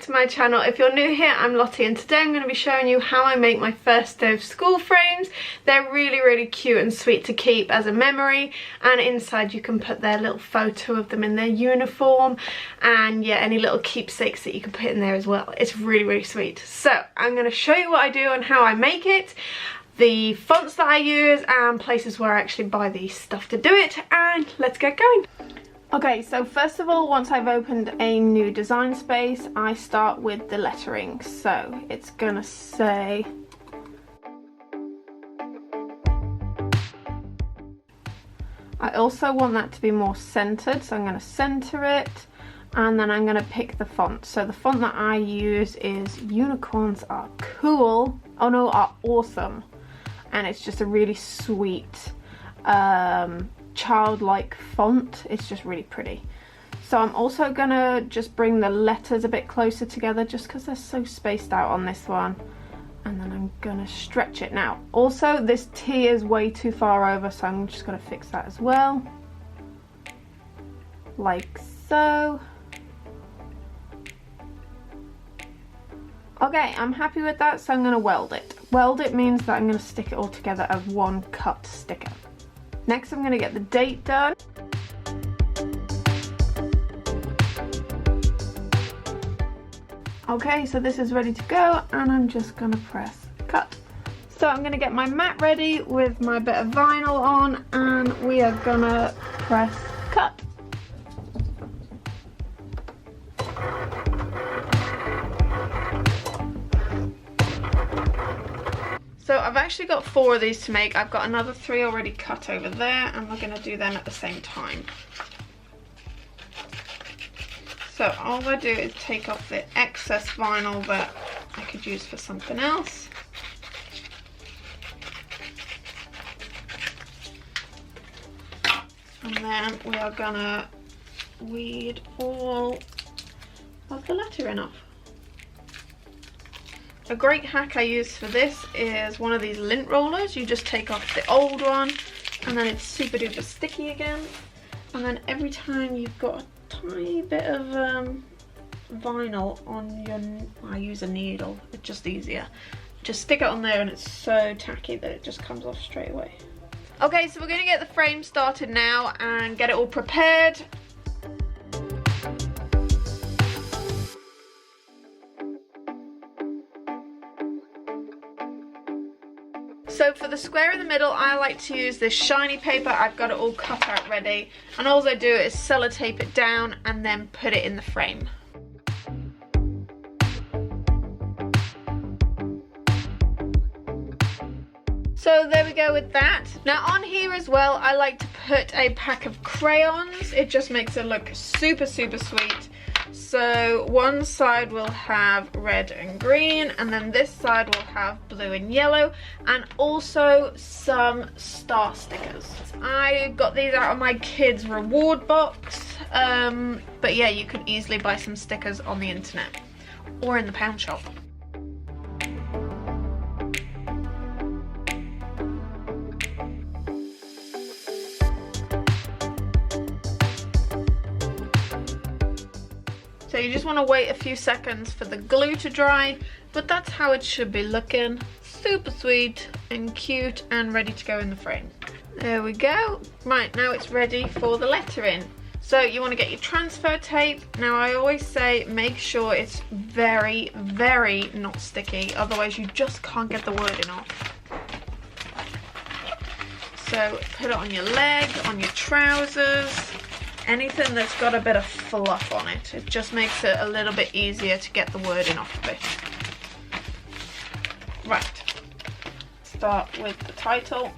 to my channel. If you're new here, I'm Lottie, and today I'm going to be showing you how I make my first day of school frames. They're really cute and sweet to keep as a memory, and inside you can put their little photo of them in their uniform, and yeah, any little keepsakes that you can put in there as well. It's really sweet. So I'm going to show you what I do and how I make it, the fonts that I use, and places where I actually buy the stuff to do it, and let's get going. Okay, so first of all, once I've opened a new design space, I start with the lettering. So it's gonna say I also want that to be more centered, so I'm going to center it, and then I'm going to pick the font. So the font that I use is Unicorns Are Cool, oh no, are Awesome, and it's just a really sweet childlike font. It's just really pretty. So I'm also gonna just bring the letters a bit closer together just because they're so spaced out on this one, and then I'm gonna stretch it. Now also this T is way too far over, so I'm just gonna fix that as well, like so. Okay, I'm happy with that, so I'm gonna weld it. Weld it means that I'm gonna stick it all together as one cut sticker. Next, I'm going to get the date done. Okay, so this is ready to go, and I'm just going to press cut. So I'm going to get my mat ready with my bit of vinyl on, and we are going to press cut. So I've actually got 4 of these to make. I've got another 3 already cut over there, and we're going to do them at the same time. So all I do is take off the excess vinyl that I could use for something else. And then we are going to weed all of the lettering off. A great hack I use for this is one of these lint rollers. You just take off the old one, and then it's super duper sticky again. And then every time you've got a tiny bit of vinyl on your, I use a needle, it's just easier. Just stick it on there, and it's so tacky that it just comes off straight away. Okay, so we're going to get the frame started now and get it all prepared. So for the square in the middle, I like to use this shiny paper. I've got it all cut out ready, and all I do is sellotape it down and then put it in the frame. So there we go with that. Now on here as well, I like to put a pack of crayons. It just makes it look super sweet. So one side will have red and green, and then this side will have blue and yellow, and also some star stickers. I got these out of my kids' reward box, but yeah, you could easily buy some stickers on the internet or in the pound shop. So you just want to wait a few seconds for the glue to dry, but that's how it should be looking. Super sweet and cute and ready to go in the frame. There we go. Right, now it's ready for the lettering. So you want to get your transfer tape. Now I always say make sure it's very not sticky, otherwise you just can't get the wording off. So put it on your leg, on your trousers, anything that's got a bit of fluff on it. It just makes it a little bit easier to get the wording off of it. Right, start with the title.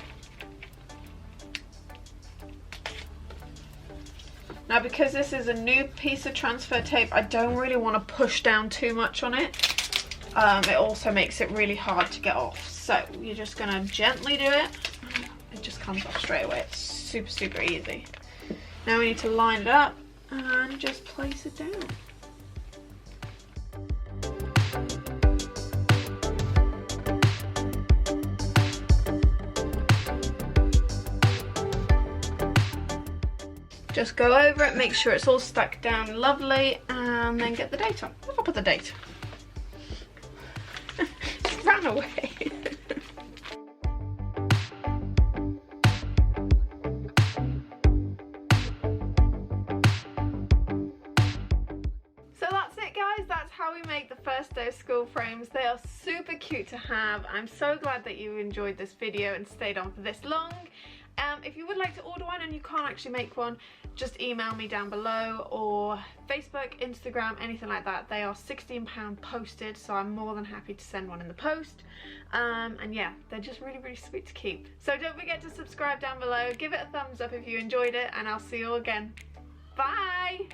Now because this is a new piece of transfer tape, I don't really want to push down too much on it. It also makes it really hard to get off. So you're just going to gently do it. It just comes off straight away. It's super easy. Now we need to line it up and just place it down. just go over it, make sure it's all stuck down lovely, and then get the date on. I'll put the date. It ran away. So that's it, guys. That's how we make the first day of school frames. They are super cute to have. I'm so glad that you enjoyed this video and stayed on for this long. If you would like to order one and you can't actually make one, just email me down below, or Facebook, Instagram, anything like that. They are £16 posted, so I'm more than happy to send one in the post. And yeah, they're just really, really sweet to keep. So don't forget to subscribe down below, give it a thumbs up if you enjoyed it, and I'll see you all again. Bye!